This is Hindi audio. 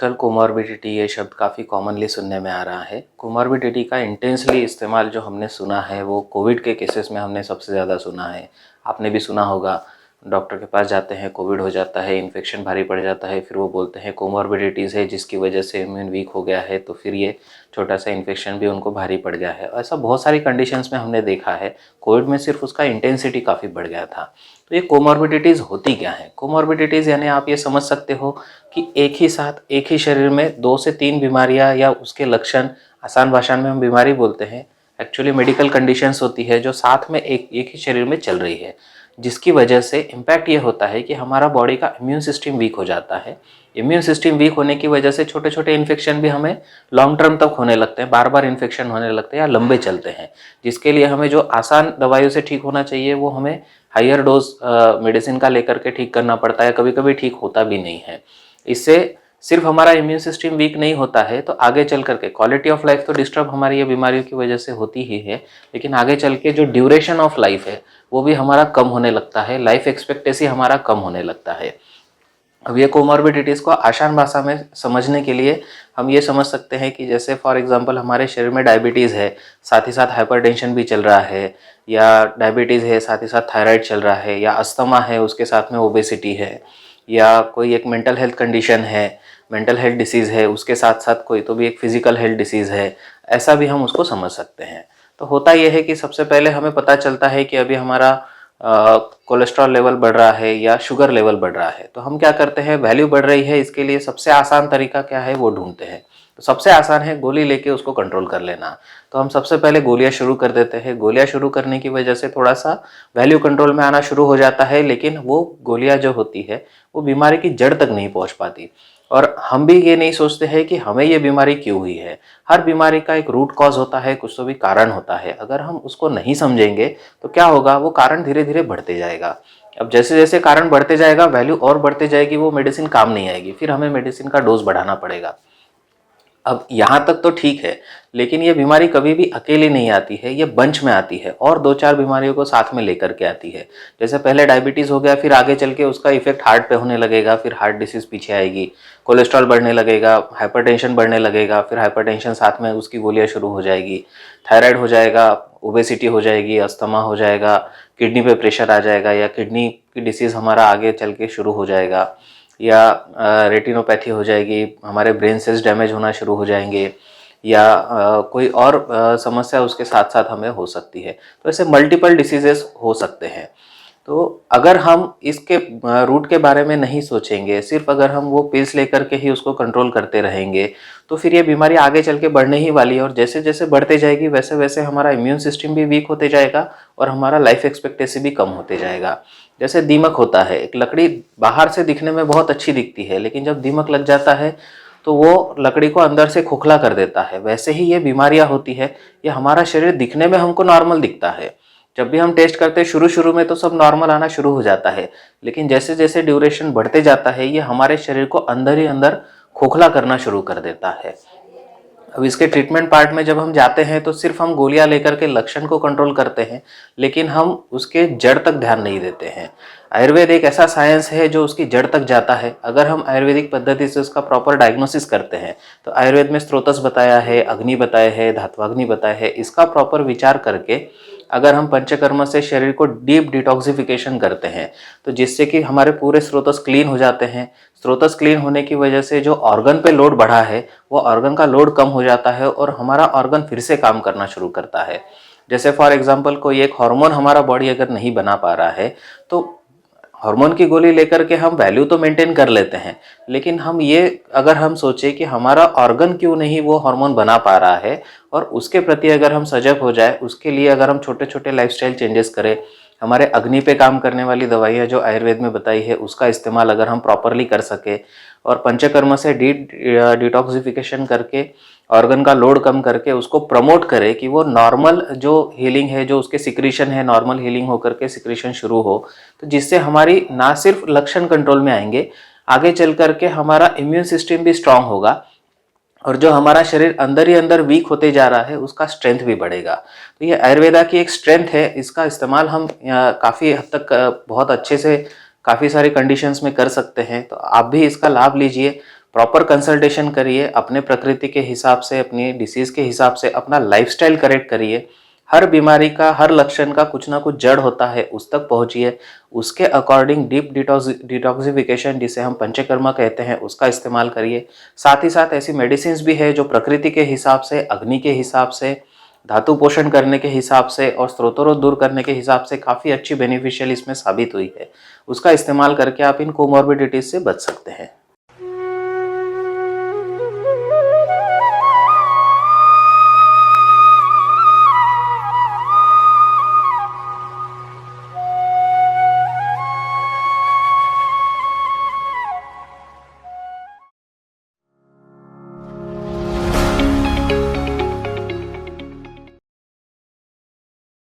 आजकल कोमॉर्बिडिटी ये शब्द काफ़ी कॉमनली सुनने में आ रहा है। कोमॉर्बिडिटी का इंटेंसली इस्तेमाल जो हमने सुना है वो कोविड के केसेस में हमने सबसे ज़्यादा सुना है। आपने भी सुना होगा, डॉक्टर के पास जाते हैं, कोविड हो जाता है, इन्फेक्शन भारी पड़ जाता है, फिर वो बोलते हैं कोमॉर्बिडिटीज़ है जिसकी वजह से इम्यून वीक हो गया है, तो फिर ये छोटा सा इन्फेक्शन भी उनको भारी पड़ गया है। ऐसा बहुत सारी कंडीशंस में हमने देखा है। कोविड में सिर्फ उसका इंटेंसिटी काफ़ी बढ़ गया था। तो ये कोमॉर्बिडिटीज़ होती क्या हैं? कोमॉर्बिडिटीज़ यानी आप ये समझ सकते हो कि एक ही साथ एक ही शरीर में 2 से 3 बीमारियां या उसके लक्षण, आसान भाषा में हम बीमारी बोलते हैं, एक्चुअली मेडिकल कंडीशंस होती है जो साथ में एक एक ही शरीर में चल रही है, जिसकी वजह से इम्पैक्ट ये होता है कि हमारा बॉडी का इम्यून सिस्टम वीक हो जाता है। इम्यून सिस्टम वीक होने की वजह से छोटे छोटे इन्फेक्शन भी हमें लॉन्ग टर्म तक होने लगते हैं, बार बार इन्फेक्शन होने लगते हैं या लंबे चलते हैं, जिसके लिए हमें जो आसान दवाइयों से ठीक होना चाहिए वो हमें हायर डोज मेडिसिन का लेकर के ठीक करना पड़ता है। कभी कभी ठीक होता भी नहीं है। इससे सिर्फ हमारा इम्यून सिस्टम वीक नहीं होता है, तो आगे चल करके क्वालिटी ऑफ लाइफ तो डिस्टर्ब हमारी ये बीमारियों की वजह से होती ही है, लेकिन आगे चल के जो ड्यूरेशन ऑफ लाइफ है वो भी हमारा कम होने लगता है, लाइफ एक्सपेक्टेंसी हमारा कम होने लगता है। अब ये कोमॉर्बिडिटीज़ को आसान भाषा में समझने के लिए हम ये समझ सकते हैं कि जैसे फॉर एग्जांपल हमारे शरीर में डायबिटीज़ है, साथ ही साथ हाइपरटेंशन भी चल रहा है, या डायबिटीज़ है साथ ही साथ थायराइड चल रहा है, या अस्थमा है उसके साथ में ओबेसिटी है, या कोई एक मेंटल हेल्थ कंडीशन है, मेंटल हेल्थ डिसीज़ है, उसके साथ साथ कोई तो भी एक फिजिकल हेल्थ डिसीज़ है, ऐसा भी हम उसको समझ सकते हैं। तो होता यह है कि सबसे पहले हमें पता चलता है कि अभी हमारा कोलेस्ट्रॉल लेवल बढ़ रहा है या शुगर लेवल बढ़ रहा है, तो हम क्या करते हैं, वैल्यू बढ़ रही है, इसके लिए सबसे आसान तरीका क्या है वो ढूंढते हैं। तो सबसे आसान है गोली लेके उसको कंट्रोल कर लेना। तो हम सबसे पहले गोलियां शुरू कर देते हैं। गोलियां शुरू करने की वजह से थोड़ा सा वैल्यू कंट्रोल में आना शुरू हो जाता है, लेकिन वो गोलियां जो होती है वो बीमारी की जड़ तक नहीं पहुंच पाती। और हम भी ये नहीं सोचते हैं कि हमें ये बीमारी क्यों हुई है। हर बीमारी का एक रूट कॉज होता है, कुछ तो भी कारण होता है। अगर हम उसको नहीं समझेंगे तो क्या होगा, वो कारण धीरे धीरे बढ़ते जाएगा। अब जैसे जैसे कारण बढ़ते जाएगा, वैल्यू और बढ़ते जाएगी, वो मेडिसिन काम नहीं आएगी, फिर हमें मेडिसिन का डोज बढ़ाना पड़ेगा। अब यहाँ तक तो ठीक है, लेकिन ये बीमारी कभी भी अकेले नहीं आती है, ये बंच में आती है और 2-4 बीमारियों को साथ में लेकर के आती है। जैसे पहले डायबिटीज़ हो गया, फिर आगे चल के उसका इफेक्ट हार्ट पे होने लगेगा, फिर हार्ट डिसीज़ पीछे आएगी, कोलेस्ट्रॉल बढ़ने लगेगा, हाइपरटेंशन बढ़ने लगेगा, फिर हाइपरटेंशन साथ में उसकी गोलियाँ शुरू हो जाएगी, थायराइड हो जाएगा, ओबेसिटी हो जाएगी, अस्थमा हो जाएगा, किडनी पे प्रेशर आ जाएगा, या किडनी की डिसीज़ हमारा आगे चल के शुरू हो जाएगा, या रेटिनोपैथी हो जाएगी, हमारे ब्रेन सेल्स डैमेज होना शुरू हो जाएंगे, या कोई और समस्या उसके साथ साथ हमें हो सकती है। तो ऐसे मल्टीपल डिसीजेस हो सकते हैं। तो अगर हम इसके रूट के बारे में नहीं सोचेंगे, सिर्फ अगर हम वो पिल्स लेकर के ही उसको कंट्रोल करते रहेंगे, तो फिर ये बीमारी आगे चल के बढ़ने ही वाली है, और जैसे जैसे बढ़ते जाएगी वैसे वैसे हमारा इम्यून सिस्टम भी वीक होते जाएगा और हमारा लाइफ एक्सपेक्टेंसी भी कम होते जाएगा। जैसे दीमक होता है, एक लकड़ी बाहर से दिखने में बहुत अच्छी दिखती है, लेकिन जब दीमक लग जाता है तो वो लकड़ी को अंदर से खोखला कर देता है। वैसे ही ये बीमारियां होती है। ये हमारा शरीर दिखने में हमको नॉर्मल दिखता है, जब भी हम टेस्ट करते हैं शुरू शुरू में तो सब नॉर्मल आना शुरू हो जाता है, लेकिन जैसे जैसे ड्यूरेशन बढ़ते जाता है ये हमारे शरीर को अंदर ही अंदर खोखला करना शुरू कर देता है। अब इसके ट्रीटमेंट पार्ट में जब हम जाते हैं तो सिर्फ हम गोलियां लेकर के लक्षण को कंट्रोल करते हैं, लेकिन हम उसके जड़ तक ध्यान नहीं देते हैं। आयुर्वेद एक ऐसा साइंस है जो उसकी जड़ तक जाता है। अगर हम आयुर्वेदिक पद्धति से उसका प्रॉपर डायग्नोसिस करते हैं तो आयुर्वेद में स्रोतस बताया है, अग्नि बताया है, धात्वाग्नि बताया है, इसका प्रॉपर विचार करके अगर हम पंचकर्म से शरीर को डीप डिटॉक्सिफिकेशन करते हैं तो जिससे कि हमारे पूरे स्रोतस क्लीन हो जाते हैं। स्रोतस क्लीन होने की वजह से जो ऑर्गन पे लोड बढ़ा है वो ऑर्गन का लोड कम हो जाता है और हमारा ऑर्गन फिर से काम करना शुरू करता है। जैसे फॉर एग्जांपल कोई एक हार्मोन हमारा बॉडी अगर नहीं बना पा रहा है तो हार्मोन की गोली लेकर के हम वैल्यू तो मेंटेन कर लेते हैं, लेकिन हम ये अगर हम सोचे कि हमारा ऑर्गन क्यों नहीं वो हार्मोन बना पा रहा है और उसके प्रति अगर हम सजग हो जाए, उसके लिए अगर हम छोटे छोटे लाइफस्टाइल चेंजेस करें, हमारे अग्नि पे काम करने वाली दवाइयाँ जो आयुर्वेद में बताई है उसका इस्तेमाल अगर हम प्रॉपरली कर सके और पंचकर्म से डिटॉक्सिफिकेशन करके ऑर्गन का लोड कम करके उसको प्रमोट करे कि वो नॉर्मल जो हीलिंग है, जो उसके सिक्रीशन है, नॉर्मल हीलिंग होकर के सिक्रीशन शुरू हो, तो जिससे हमारी ना सिर्फ लक्षण कंट्रोल में आएंगे, आगे चल करके हमारा इम्यून सिस्टम भी स्ट्रांग होगा और जो हमारा शरीर अंदर ही अंदर वीक होते जा रहा है उसका स्ट्रेंथ भी बढ़ेगा। तो ये आयुर्वेदा की एक स्ट्रेंथ है, इसका इस्तेमाल हम काफ़ी हद तक बहुत अच्छे से काफ़ी सारी कंडीशंस में कर सकते हैं। तो आप भी इसका लाभ लीजिए। प्रॉपर कंसल्टेशन करिए, अपने प्रकृति के हिसाब से, अपनी डिसीज़ के हिसाब से अपना लाइफस्टाइल करेक्ट करिए। हर बीमारी का, हर लक्षण का कुछ ना कुछ जड़ होता है, उस तक पहुँचिए। उसके अकॉर्डिंग डीप डिटॉक्सिफिकेशन, जिसे हम पंचकर्मा कहते हैं, उसका इस्तेमाल करिए। साथ ही साथ ऐसी मेडिसिन्स भी है जो प्रकृति के हिसाब से, अग्नि के हिसाब से, धातु पोषण करने के हिसाब से और स्त्रोतरोध दूर करने के हिसाब से काफ़ी अच्छी बेनिफिशियल इसमें साबित हुई है। उसका इस्तेमाल करके आप इन कोमॉर्बिडिटीज से बच सकते हैं।